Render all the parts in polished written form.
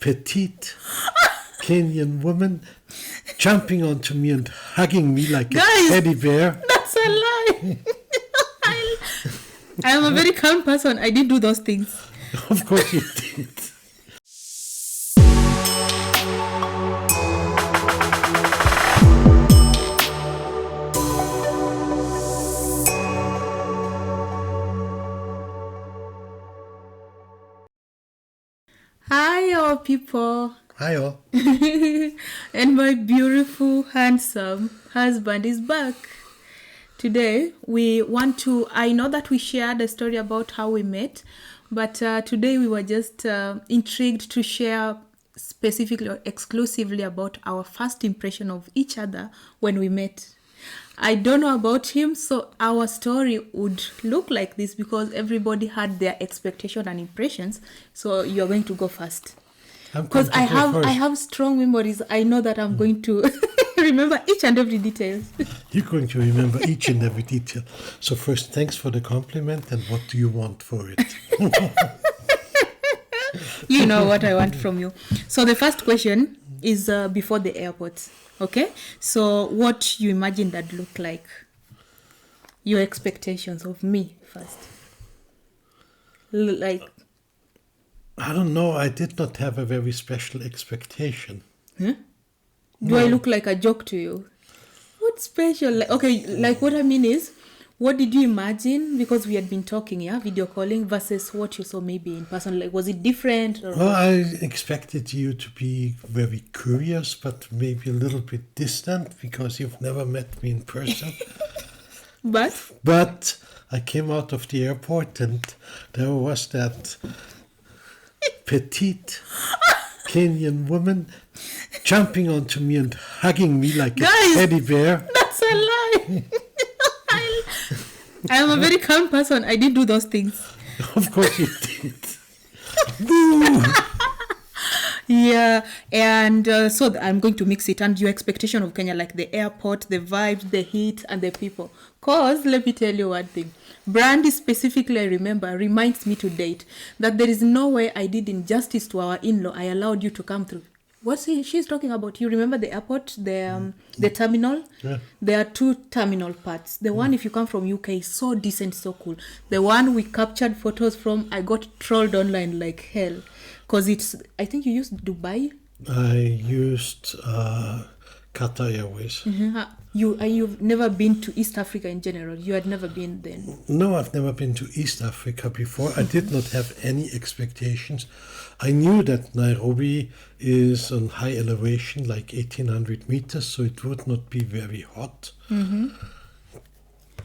petite Kenyan woman jumping onto me and hugging me like a Guys, teddy bear. That's a lie. I am a very calm person. I didn't do those things. Of course you did. Hi, all people. Hi all. And my beautiful, handsome husband is back. Today, I know that we shared a story about how we met, but today we were just intrigued to share specifically or exclusively about our first impression of each other when we met. I don't know about him, so our story would look like this because everybody had their expectation and impressions. So you're going to go first. Because I have strong memories. I know that I'm going to remember each and every detail. You're going to remember each and every detail. So first, thanks for the compliment. And what do you want for it? You know what I want from you. So the first question is before the airport. Okay? So what you imagine that look like? Your expectations of me first. I don't know. I did not have a very special expectation. Huh? Do I look like a joke to you? What special? What I mean is, what did you imagine? Because we had been talking, video calling versus what you saw maybe in person. Like, was it different? Well, I expected you to be very curious, but maybe a little bit distant because you've never met me in person. But I came out of the airport and there was that petite Kenyan woman jumping onto me and hugging me like a teddy bear. That's a lie. I am a very calm person. I didn't do those things. Of course you did. Yeah, and so I'm going to mix it. And your expectation of Kenya, like the airport, the vibes, the heat, and the people. Because let me tell you one thing. Brandy specifically, I remember, reminds me to date that there is no way I did injustice to our in-law. I allowed you to come through. She's talking about? You remember the airport, the terminal? Yeah. There are two terminal parts. The one, if you come from UK, is so decent, so cool. The one we captured photos from, I got trolled online like hell. Because I think you used Dubai? I used Qatar Airways. Mm-hmm. You've never been to East Africa in general? You had never been then? No, I've never been to East Africa before. I did not have any expectations. I knew that Nairobi is on high elevation, like 1,800 meters, so it would not be very hot. Mm-hmm.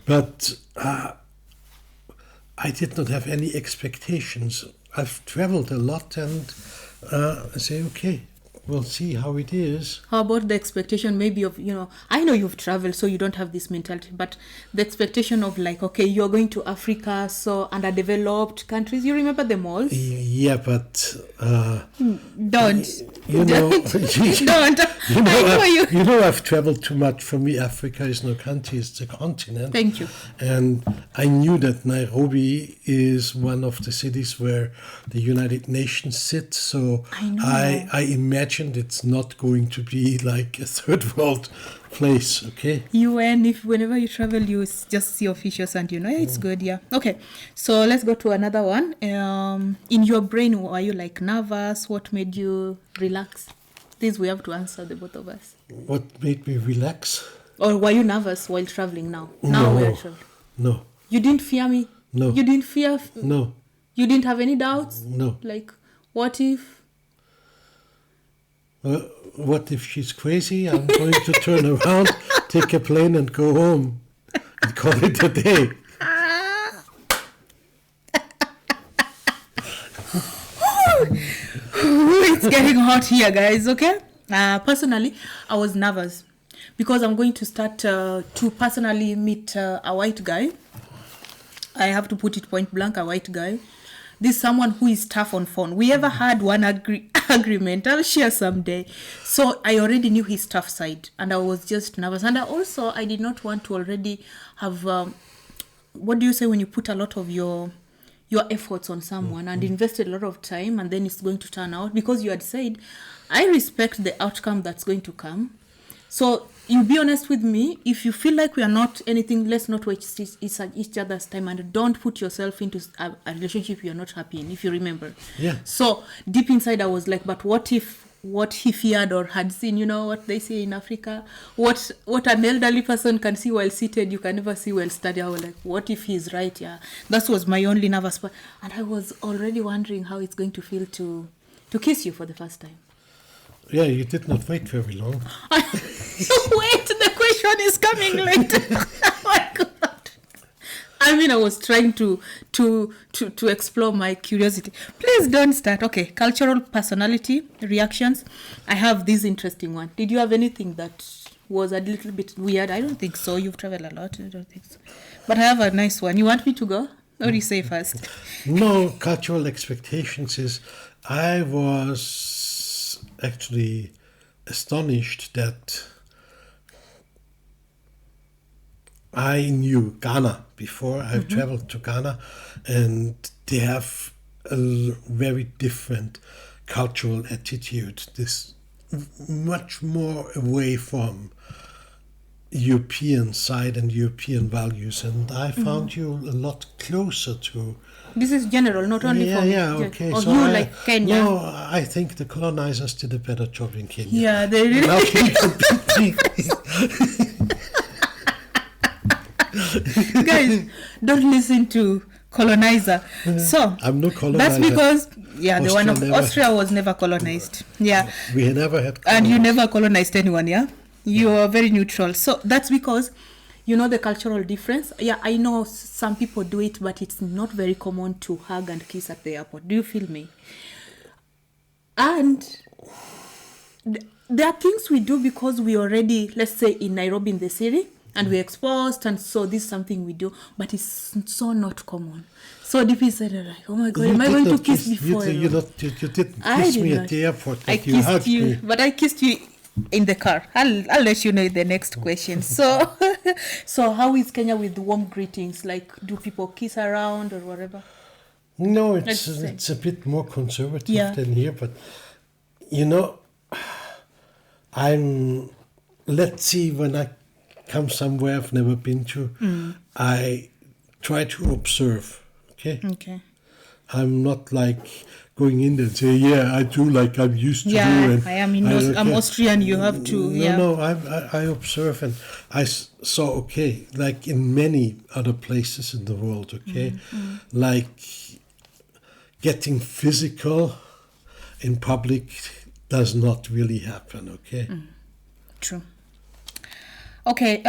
But I did not have any expectations. I've traveled a lot and I say, okay, we'll see how it is. How about the expectation maybe of, I know you've traveled, so you don't have this mentality, but the expectation of like, okay, you're going to Africa, so underdeveloped countries. You remember them all? Yeah, but... Don't. Don't. I've traveled too much. For me, Africa is no country, it's a continent. Thank you. And I knew that Nairobi is one of the cities where the United Nations sit, so I imagined it's not going to be like a third world place, okay? UN, whenever you travel, you just see officials and it's good, yeah. Okay, so let's go to another one. In your brain, were you like nervous? What made you relax? This we have to answer, the both of us. What made me relax? Or were you nervous while traveling now? No. You didn't fear me? No. You didn't fear? No. You didn't have any doubts? No. Like, what if? What if she's crazy? I'm going to turn around, take a plane and go home and call it a day. It's getting hot here, guys, okay? Personally, I was nervous because I'm going to start to personally meet a white guy. I have to put it point blank, a white guy. This is someone who is tough on phone. We ever had one agreement. I'll share someday. So I already knew his tough side and I was just nervous. And I did not want to already have, what do you say when you put a lot of your your efforts on someone and invested a lot of time, and then it's going to turn out because you had said, I respect the outcome that's going to come. So you be honest with me. If you feel like we are not anything, let's not waste each other's time, and don't put yourself into a relationship you're not happy in, if you remember. Yeah. So deep inside I was like, but what he feared or had seen, you know what they say in Africa, what an elderly person can see while seated, you can never see while standing. I was like, what if he's right? Yeah, that was my only nervous part. And I was already wondering how it's going to feel to kiss you for the first time. Yeah, you did not wait very long. Wait, the question is coming later. Oh my God. I mean, I was trying to explore my curiosity. Please don't start. Okay, cultural personality reactions. I have this interesting one. Did you have anything that was a little bit weird? I don't think so. You've traveled a lot. I don't think so. But I have a nice one. You want me to go? Or do you say first? No, cultural expectations is, I was actually astonished that I knew Ghana before. I've traveled to Ghana, and they have a very different cultural attitude. This much more away from European side and European values, and I found you a lot closer to. This is general, not only for okay. Or So you I, Kenya. No, I think the colonizers did a better job in Kenya. Yeah, they really. Guys, don't listen to colonizer. So I'm no colonizer. that's because the one of never, Austria was never colonized. Yeah, we never had. And you never colonized anyone. Yeah, you are very neutral. So that's because you know the cultural difference. Yeah, I know some people do it, but it's not very common to hug and kiss at the airport. Do you feel me? And there are things we do because we already, let's say, in Nairobi in the city, and we're exposed, and so this is something we do, but it's so not common. So deep inside, I'm like, oh my God, am I going to kiss before? You didn't kiss me at the airport, but I kissed you, but I kissed you in the car. I'll let you know in the next question. So, so how is Kenya with warm greetings? Like, do people kiss around or whatever? No, it's a bit more conservative than here, but you know, let's see, when I come somewhere I've never been to, I try to observe. Okay. I'm not like going in there and say, yeah, I do like I'm used to do. And I am. I'm Austrian. You have to. No, I observe, and I saw, okay, like in many other places in the world, okay, like getting physical in public does not really happen, okay? True. Okay,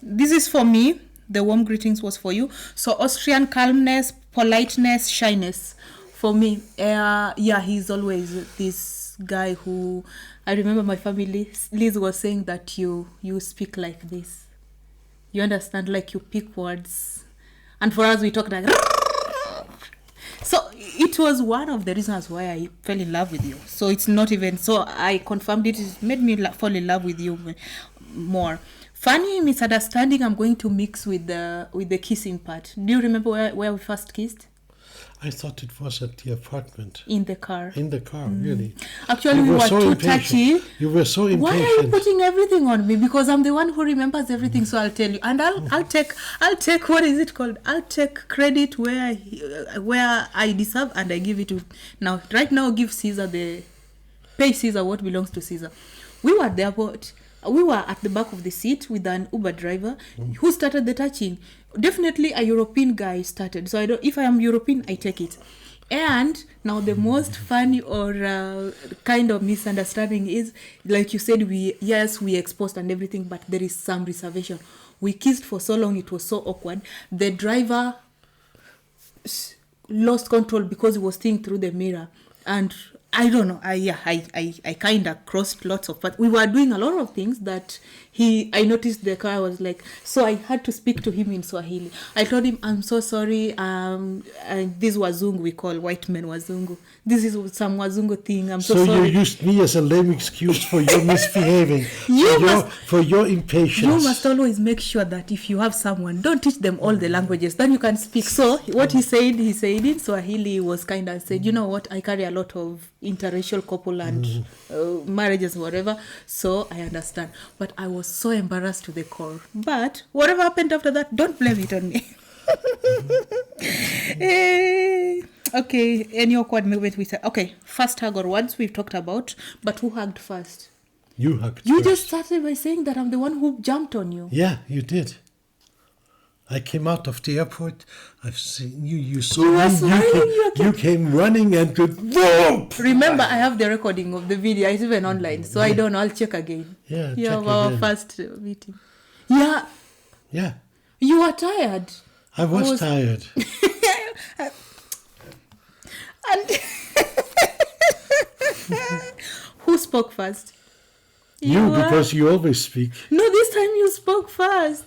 this is for me. The warm greetings was for you. So Austrian calmness, politeness, shyness. For me, he's always this guy who, I remember my family, Liz was saying that you speak like this. You understand, like you pick words. And for us, we talk like... So it was one of the reasons why I fell in love with you. So it's not even... So I confirmed it. It made me fall in love with you more. Funny misunderstanding I'm going to mix with the kissing part. Do you remember where we first kissed? I thought it was at the apartment. In the car. Really. Actually, we were so too impatient. touchy. You were so impatient. Why are you putting everything on me? Because I'm the one who remembers everything, so I'll tell you. And I'll take what is it called? I'll take credit where I deserve, and I give it to now. Right now, pay Caesar what belongs to Caesar. We were at the airport. We were at the back of the seat with an Uber driver who started the touching. Definitely a European guy started. So if I am European, I take it. And now the most funny or kind of misunderstanding is, like you said, we exposed and everything, but there is some reservation. We kissed for so long, it was so awkward. The driver lost control because he was seeing through the mirror. And I don't know. I kind of crossed lots of, but we were doing a lot of things that I noticed the car was like, so I had to speak to him in Swahili. I told him, I'm so sorry. This wazungu we call white men wazungu. This is some wazungu thing. I'm so sorry. So you used me as a lame excuse for your misbehaving, for your impatience. You must always make sure that if you have someone, don't teach them all the languages, then you can speak. So what he said in Swahili was kind of said, you know what, I carry a lot of interracial couple and marriages, whatever. So I understand. But I was so embarrassed to the core. But whatever happened after that, don't blame it on me. Okay, any awkward moment we said. Okay, first hug or words we've talked about, but who hugged first? You hugged You first. just started by saying that I'm the one who jumped on you. Yeah, you did. I came out of the airport. I've seen you. You saw You me. were smiling, You came running and whoop. Remember, I have the recording of the video. It's even online, so I don't know. I'll check again. Yeah, Yeah, check our again. first meeting. Yeah, Yeah, you were tired. I was tired. And who spoke first? You, were- because you always speak. No, this time you spoke first.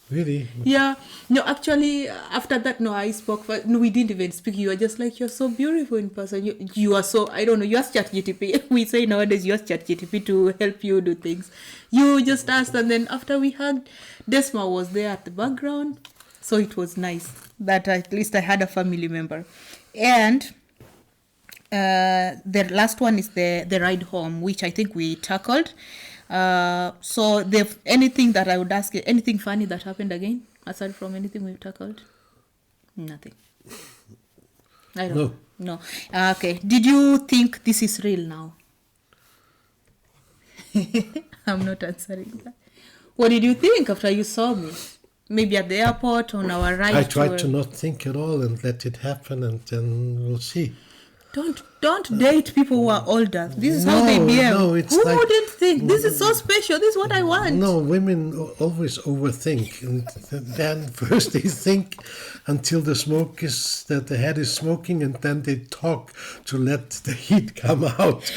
Really? Yeah. No, actually, after that, no, I spoke first. No, we didn't even speak. You were just like, you're so beautiful in person. You are so, I don't know, you asked ChatGTP. We say nowadays you ask ChatGTP to help you do things. You just asked, and then after we hugged, Desma was there at the background. So it was nice that at least I had a family member. And the last one is the ride home, which I think we tackled. So anything that I would ask you, anything funny that happened again, aside from anything we've tackled? Nothing. I don't know. No. Okay. Did you think this is real now? I'm not answering that. What did you think after you saw me? Maybe at the airport, on our ride. I tried to not think at all and let it happen, and then we'll see. Don't date people who are older. This is how they behave. No, it's who like, wouldn't think this is so special? This is what I want. No, women always overthink, and then first they think until the head is smoking, and then they talk to let the heat come out.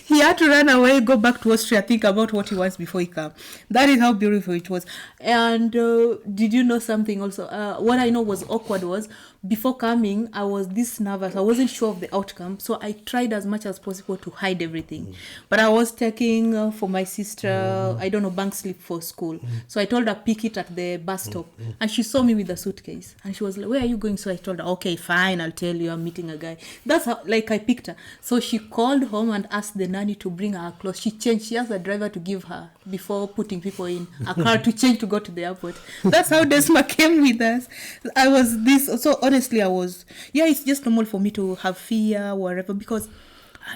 He had to run away, go back to Austria, think about what he was before he came. That is how beautiful it was. And did you know something also? What I know was awkward was, before coming, I was this nervous. I wasn't sure of the outcome. So I tried as much as possible to hide everything. But I was taking for my sister, I don't know, bank slip for school. So I told her, pick it at the bus stop. And she saw me with a suitcase. And she was like, where are you going? So I told her, okay, fine, I'll tell you, I'm meeting a guy. That's how, like, I picked her. So she called home and asked the nanny to bring her clothes. She changed. She asked the driver to give her, before putting people in a car, to change to go to the airport. That's how Desma came with us. I was this. So honestly, it's just normal for me to have fear, whatever, because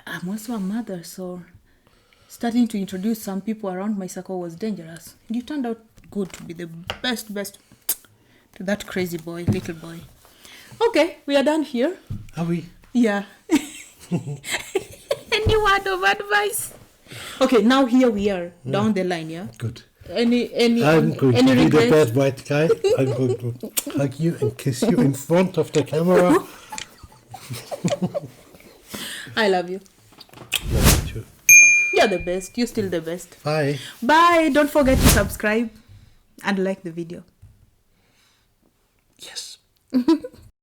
I'm also a mother. So starting to introduce some people around my circle was dangerous. And you turned out good to be the best to that crazy boy, little boy. Okay, we are done here. Are we? Yeah. Any word of advice? Okay, now here we are, down the line, yeah? Good. Any I'm going any to be the regrets? bad white guy. I'm going to hug you and kiss you in front of the camera. I love you. Love you too. You're the best. You're still the best. Bye. Bye. Don't forget to subscribe and like the video. Yes.